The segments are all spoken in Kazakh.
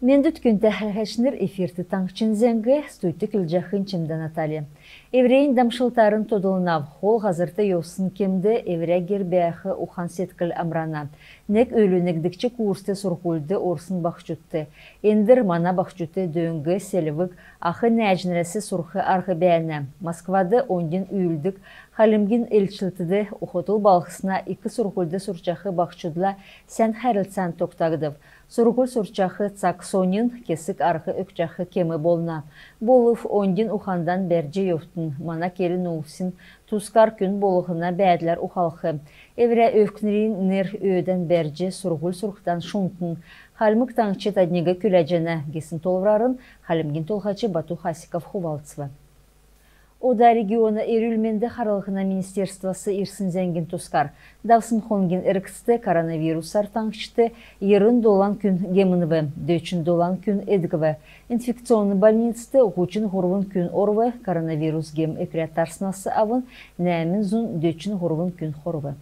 Мен дүткінді әлхәшінір эфирті таңқчын зәңгі стуйты күлжақын чымда Наталья. Еврейін дамшылтарын тодылынав, хол ғазырты йосын кемді еврегер бәяқы ухан сеткіл амрана. Нек өлінігдікчі курсты сұрқулды орсын бақчутты. Ендір мана бақчуты дөңгі селівік ақы нәжініресі сұрқы арғы бәйіні. Москвады онден үйілдік Халимгин элчилтіді ұқытыл балғысына икі сұрқулды сұрчақы бақчудла сән xərilsən тоқтағдып. Сұрғыл сұрчақы цаксонин кесік арғы өкчақы кемі болна. Болув онден ұхандан бәрже йофтын. Мана келін ұлсын тускар күн болуғына бәділер ұқалқы. Евре өкнерін нер өйден бәрже сұрғыл сұрқтан шунтын. Халмық таңчы таднеге күләжені кесін толврарын Халимгин толғачы Бату Хасиков хувалцывы. Ода региона эрүлменді қаралығына министерствосы ирсын зәңгін тускар. Давсын хонген әркісті коронавирусар таңшыты ерін долан күн гемініві, дөчін долан күн эдгіві. Инфекционны больницты ғучын ғұрвын күн орвы, коронавирус гем экретарсынасы авын, нәмін зұн дөчін ғұрвын күн хорвы.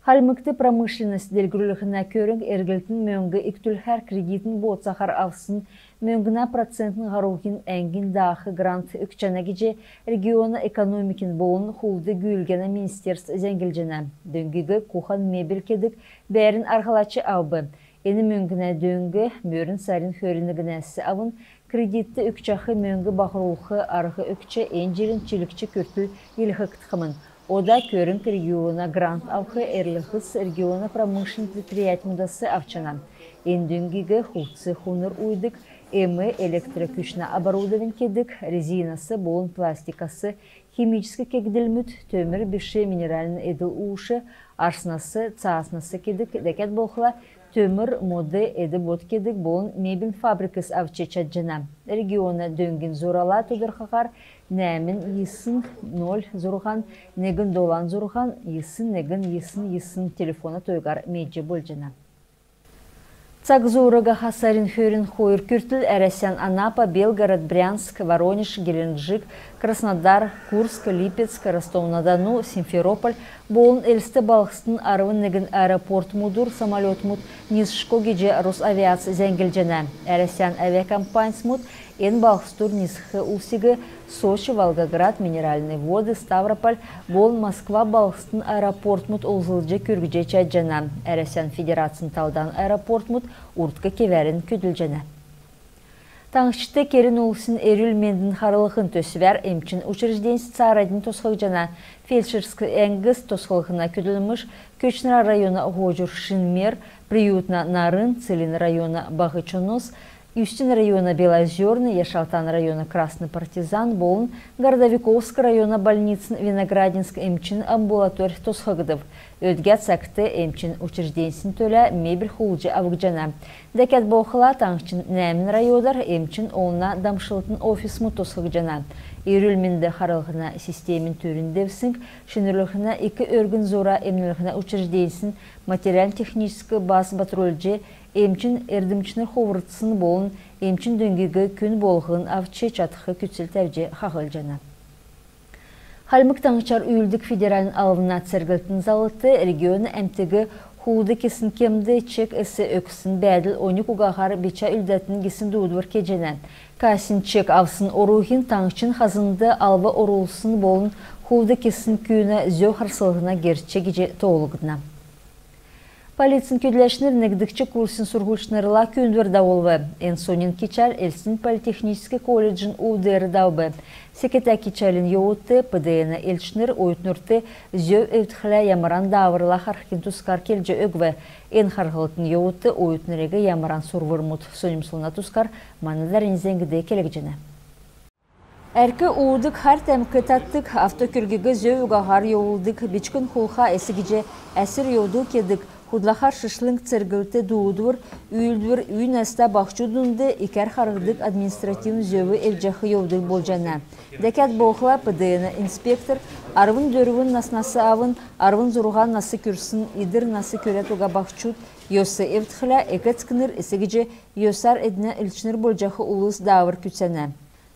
Халмыкты промышленность делгүрлігіна көрінг әргілтін мөңгі иктүлхәр кредитін боцахар авсын мөңгіна процентін ғаруғын әңгін дақы грант үкчанагеже региона экономикин болын хулды гүлгені министерство зәңгілжені. Дөңгігі кухан мебел кедік бәрін арғалачы аубы. Ені мөңгіна дөңгі мөрін сарин хөрінігінәсі авын кредитті үкчахы мөңгі бақырулқы арғы үкче әнжелін чилікчі көртіл елігі қытқымын. Ода көрінг региона грант авхы эрліғыз региона промышленный предприятиемдасы авчанан. Эндүнгігі хулцы хуныр уйдык, эмі электрокүшіна оборудован кедік, резинасы, болын пластикасы, химический кегділмүт, төмір біші минеральный эділ ушы, арснасы, цаснасы кедік, дәкет болқыла, төмір моды эді бот кедік, болын мебель фабрикасы авче чаджана. Региона дөңгін зорала тұдырқағар, нәмін есын 0 зұрған, негін долан зұрған, есын негін есын телефона тойғар меджі болжана. Цагзурага хасарин хөрін хойыр күртіл әрәсян Анапа, Белгород, Брянск, Воронеж, Геленджик, Краснодар, Курск, Липецк, Ростов-на-Дону, Симферополь, болын әлісті балғыстың арвын негін аэропорт мудур, самолет муд, низшко геже Росавиация зәңгілжені. Әрәсян авиакомпанияс муд, ен балғыстур низхы усигі, Сочи, Волгоград, Минеральные воды, Ставрополь, болын Москва балғыстың аэропорт муд олзылжы көргіже чаджана. Әрәсян Федерациян талдан аэропорт муд, уртқа кеверін көділжені. Таңшыты керін олсын эрүлмендін харылығын төсівер эмчин учрежденсі царадын тосқылжана фельдшерскі әңгіз тосқылығына көділміш Көчнара района Ғожур Шинмер, приютна Нарын, Целин района Бағычонос, Юстин района Белозерный, Яшалтан района Красный партизан, болын Городовиковск района больницын Виноградинск эмчин амбулатория тосқығыдып. Өдге цакты эмчин учрежденсін төлі мебель хулжы авгжана. Дәкет болқыла таңшын нәмін райодар эмчин олына дамшылытын офис мұтосқығжана. Ерүлменді қарылғына системин түріндевсінг, шынырлығына 2 өргін зора эмнілігіне учрежденсін материал-техническі бас батрольджи эмчин эрдімчінір ховыртысын болын эмчин дөңгегі күн болғын авче чатықы күтсіл тәвже қағылжана. Халмык таңчар үйілдік федералын алымына цергілтін залыты регионы әмтігі хулды кесін кемді чек әсі өксін бәділ 12 ұғағар беча үлдәтін кесін дуыдвар кеженен. Касин чек авсын оруғын таңчын хазынды алва орулсын болын хулды кесін күйіні зөу харсылығына герче кеже тоғылығына. Полицин көдләшнер нәгдікчі курсын сұрғылшнырыла көндір дауылы. Энсонин кечал Эльсин политехнический колледжін ұудері дауы. Секета кечалин йоуытты, ПДН Эльшнер ойытнұрты зөв өтхілі ямаран дауырыла харқын тұскар келжі өгві. Эн харғылытын йоуытты ойытнырегі ямаран сұрвырмұт. Сонымсылына тұскар маныдарин зәңгіде келегжені. Әркі уудық хар тәмкі таттық автокүргігі зөв ұғағар йоуылдық бечкін хулға әсігіже әсір йоуду кедік. Худлахар шышлынг цергілті дуудвыр, үйілдвір үйін әста бақчудынды икәр харғыдық административн зөві әвжақы еудық болжана. Дәкәт болқыла ПДН инспектор арвын дөрвін наснасы авын, арвын зұрған насы күрсін, идір насы көрет ұға бақчуд, йосы әвтхіля әкәтскінір әсігіже йосар әдіне үлчінір болжақы ұлыс дауыр күтсәне.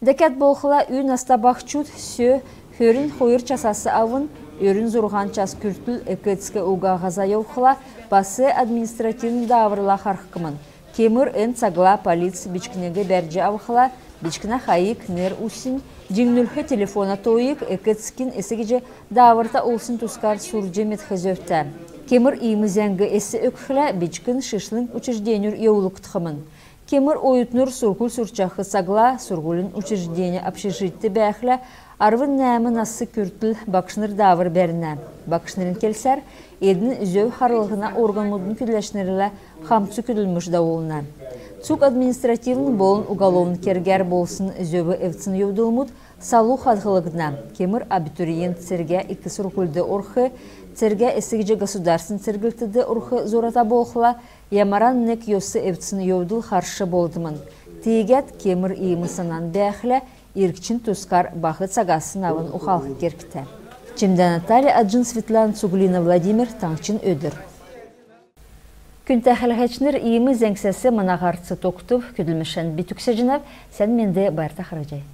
Дәкәт болқыла үйін аста бақчуд, сө, хөрін хойыр часасы авын, өрін зұрған час күртіл әкетскі ұға ғаза еуқыла басы административн давырла қарқымын. Кемір эн цагла полиция бичкінеге бәрже авықла, бичкіна хайық нер усин, жеңнүлхе телефона тойық, экетскин эсегеже давырта олсын тускар сурже медхазөфті. Кемір иімізәңгі эсі өкхілі бичкін шишлың учрежденюр еулық тұхымын. Кемір ойытнур сургул сурчақы сагла, сургулын учреждение общежитті бәхілі, арвын нәмін асы күртіл бақшыныр давыр бәріне. Бақшынырын келсәр, едін үзөу харылығына органмудын күділәшінерілі қамсы күділміш дауылына. Цук административын болын уголовын кергер болсын үзөуі эвцін еудылмуд салу хадғылығына. Кемір абитуриент церге 2 сургулды орхы, церге эсігже государсын цергілтіді орхы зората болқыла, ямаран нек йосы эвцін еудыл харшы болдымын. Тегет кемір иімісінан бәхілі, иркчин тускар бақыт сагасын авын ухалқы керкті. Чемда Наталья Аджин, Светлана Цуглина, Владимир Таңчин өдір. Күн тәхіліғечнер иімі зәңсәсі мұнағарцы тоқтып, күділмішін бітіксе жынап, сән менде байырта қаражай.